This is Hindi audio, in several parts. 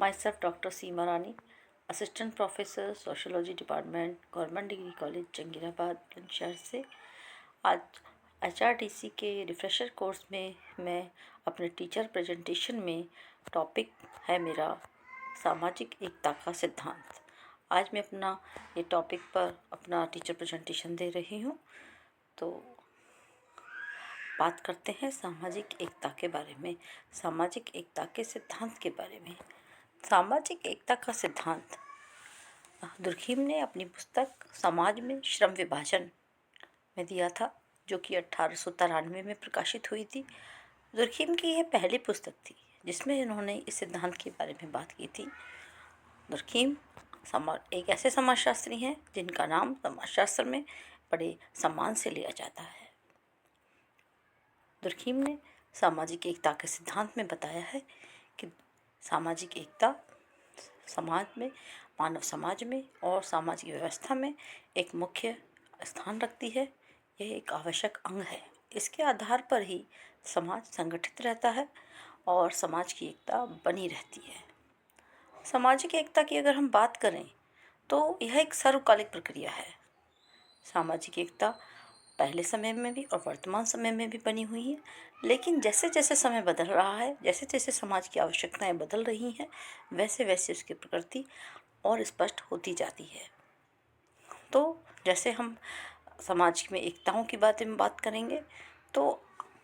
Myself, Dr. Seema Rani, assistant professor sociology department, government degree college Jangirabad Bulandshahr से। आज HRDC के रिफ्रेशर कोर्स में मैं अपने टीचर प्रेजेंटेशन में टॉपिक है मेरा सामाजिक एकता का सिद्धांत। आज मैं अपना ये टॉपिक पर अपना टीचर प्रेजेंटेशन दे रही हूँ। तो बात करते हैं सामाजिक एकता के बारे में, सामाजिक एकता के सिद्धांत के बारे में। सामाजिक एकता का सिद्धांत दुर्खीम ने अपनी पुस्तक समाज में श्रम विभाजन में दिया था, जो कि 1893 में प्रकाशित हुई थी। दुर्खीम की यह पहली पुस्तक थी जिसमें इन्होंने इस सिद्धांत के बारे में बात की थी। दुर्खीम एक ऐसे समाजशास्त्री हैं जिनका नाम समाजशास्त्र में बड़े सम्मान से लिया जाता है। दुर्खीम ने सामाजिक एकता के सिद्धांत में बताया है कि सामाजिक एकता समाज में, मानव समाज में और सामाजिक व्यवस्था में एक मुख्य स्थान रखती है। यह एक आवश्यक अंग है। इसके आधार पर ही समाज संगठित रहता है और समाज की एकता बनी रहती है। सामाजिक एकता की अगर हम बात करें तो यह एक सर्वकालिक प्रक्रिया है। सामाजिक एकता पहले समय में भी और वर्तमान समय में भी बनी हुई है, लेकिन जैसे जैसे समय बदल रहा है, जैसे जैसे समाज की आवश्यकताएं बदल रही हैं, वैसे वैसे उसकी प्रकृति और स्पष्ट होती जाती है। तो जैसे हम समाज में एकताओं की बातें में बात करेंगे तो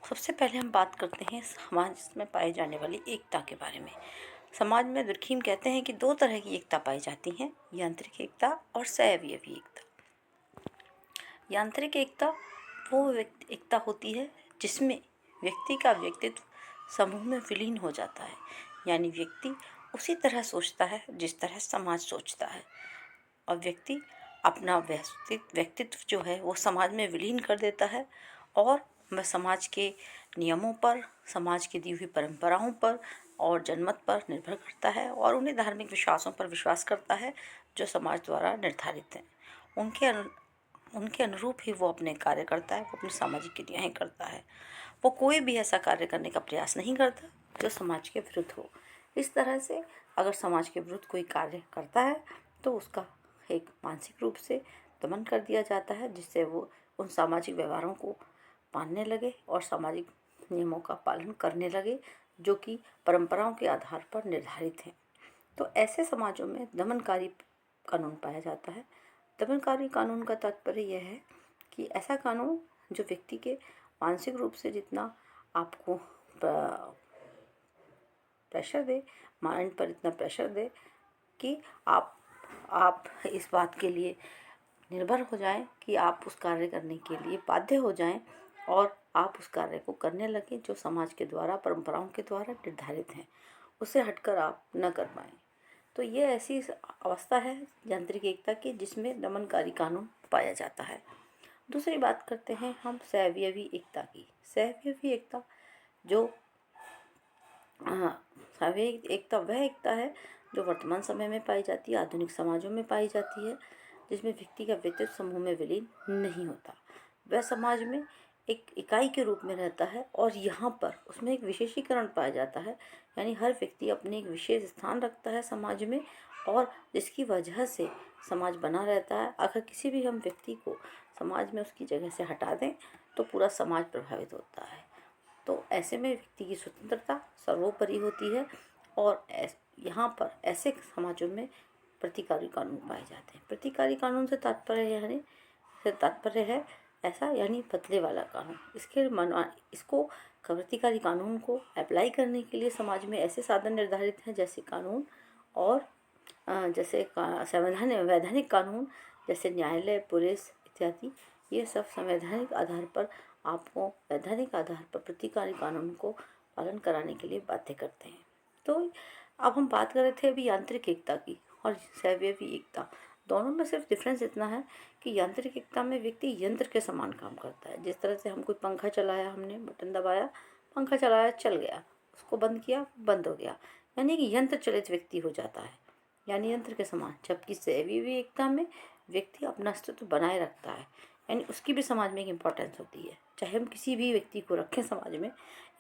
सबसे पहले हम बात करते हैं समाज में पाई जाने वाली एकता के बारे में। समाज में दुर्खीम कहते हैं कि दो तरह की एकता पाई जाती हैं, यांत्रिक एकता और सह-अवयवी एकता। यांत्रिक एकता वो एकता होती है जिसमें व्यक्ति का व्यक्तित्व समूह में विलीन हो जाता है, यानी व्यक्ति उसी तरह सोचता है जिस तरह समाज सोचता है और व्यक्ति अपना व्यक्तित्व जो है वो समाज में विलीन कर देता है और वह समाज के नियमों पर, समाज की दी हुई परंपराओं पर और जनमत पर निर्भर करता है और उन्हीं धार्मिक विश्वासों पर विश्वास करता है जो समाज द्वारा निर्धारित हैं। उनके अनुरूप ही वो अपने कार्य करता है, वो अपनी सामाजिक क्रियाएं करता है। वो कोई भी ऐसा कार्य करने का प्रयास नहीं करता जो समाज के विरुद्ध हो। इस तरह से अगर समाज के विरुद्ध कोई कार्य करता है तो उसका एक मानसिक रूप से दमन कर दिया जाता है, जिससे वो उन सामाजिक व्यवहारों को मानने लगे और सामाजिक नियमों का पालन करने लगे जो कि परंपराओं के आधार पर निर्धारित हैं। तो ऐसे समाजों में दमनकारी कानून पाया जाता है। दमनकारी कानून का तात्पर्य यह है कि ऐसा कानून जो व्यक्ति के मानसिक रूप से जितना आपको प्रेशर दे, माइंड पर इतना प्रेशर दे कि आप इस बात के लिए निर्भर हो जाएं कि आप उस कार्य करने के लिए बाध्य हो जाएं और आप उस कार्य को करने लगें जो समाज के द्वारा, परंपराओं के द्वारा निर्धारित हैं, उससे हटकर आप न कर पाएँ। तो ये ऐसी अवस्था है यांत्रिक एकता की जिसमें दमनकारी कानून पाया जाता है। दूसरी बात करते हैं हम सह-अवयवी एकता की। सह-अवयवी एकता जो सह-अवयवी एकता वह एकता है जो वर्तमान समय में पाई जाती है, आधुनिक समाजों में पाई जाती है, जिसमें व्यक्ति का व्यक्तित्व समूह में विलीन नहीं होता। वह समाज में एक इकाई के रूप में रहता है और यहाँ पर उसमें एक विशेषीकरण पाया जाता है, यानी हर व्यक्ति अपने एक विशेष स्थान रखता है समाज में और जिसकी वजह से समाज बना रहता है। अगर किसी भी हम व्यक्ति को समाज में उसकी जगह से हटा दें तो पूरा समाज प्रभावित होता है। तो ऐसे में व्यक्ति की स्वतंत्रता सर्वोपरि होती है और यहाँ पर ऐसे समाजों में प्रतिकारी कानून पाए जाते हैं। प्रतिकारी कानून से तात्पर्य है ऐसा, यानी बदले वाला कानून। इसको प्रतिकारी कानून को अप्लाई करने के लिए समाज में ऐसे साधन निर्धारित हैं जैसे कानून और जैसे वैधानिक कानून जैसे न्यायालय, पुलिस इत्यादि। ये सब संवैधानिक आधार पर आपको वैधानिक आधार पर प्रतिकारी कानून को पालन कराने के लिए बाध्य करते हैं। तो अब हम बात कर रहे थे अभी यांत्रिक एकता की और सह-अवयवी एकता। दोनों में सिर्फ डिफरेंस इतना है कि यांत्रिक एकता में व्यक्ति यंत्र के समान काम करता है। जिस तरह से हम कोई पंखा चलाया, हमने बटन दबाया, पंखा चलाया, चल गया, उसको बंद किया, बंद हो गया, यानी कि यंत्र चलित व्यक्ति हो जाता है, यानी यंत्र के समान। जबकि सह-अवयवी एकता में व्यक्ति अपना अस्तित्व बनाए रखता है, यानी उसकी भी समाज में एक इम्पोर्टेंस होती है। चाहे हम किसी भी व्यक्ति को रखें समाज में,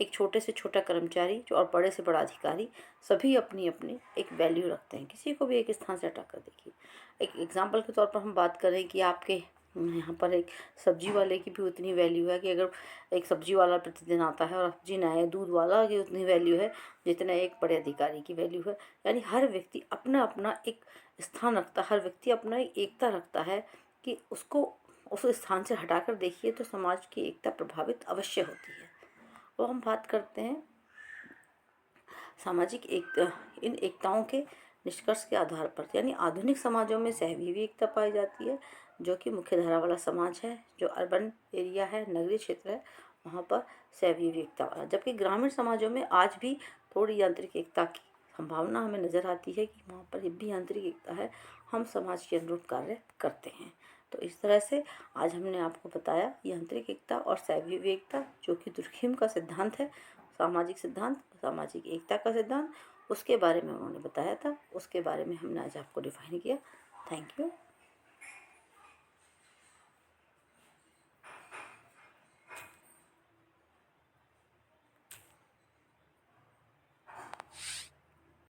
एक छोटे से छोटा कर्मचारी जो और बड़े से बड़ा अधिकारी, सभी अपनी अपनी एक वैल्यू रखते हैं। किसी को भी एक स्थान से हटा कर देखिए। एक एग्जाम्पल के तौर पर हम बात करें कि आपके यहाँ पर एक सब्जी वाले की भी उतनी वैल्यू है कि अगर एक सब्जी वाला प्रतिदिन आता है और सब्जी ना आए, दूध वाला की उतनी वैल्यू है जितना एक बड़े अधिकारी की वैल्यू है। यानी हर व्यक्ति अपना अपना एक स्थान रखता है, हर व्यक्ति अपना एक एकता रखता है कि उसको उस स्थान से हटाकर देखिए तो समाज की एकता प्रभावित अवश्य होती है। तो हम बात करते हैं सामाजिक एकता, इन एकताओं के निष्कर्ष के आधार पर, यानी आधुनिक समाजों में सहजीवी एकता पाई जाती है, जो कि मुख्य धारा वाला समाज है, जो अर्बन एरिया है, नगरीय क्षेत्र है, वहाँ पर सहजीवी एकता वाला। जबकि ग्रामीण समाजों में आज भी थोड़ी यांत्रिक एकता की संभावना हमें नज़र आती है कि वहाँ पर जब भी यांत्रिक एकता है, हम समाज के अनुरूप कार्य करते हैं। तो इस तरह से आज हमने आपको बताया यांत्रिक एकता और सहजीवी एकता, जो कि दुर्खिम का सिद्धांत है, सामाजिक सिद्धांत, सामाजिक एकता का सिद्धांत, उसके बारे में उन्होंने बताया था, उसके बारे में हमने आज आपको डिफाइन किया। Thank you.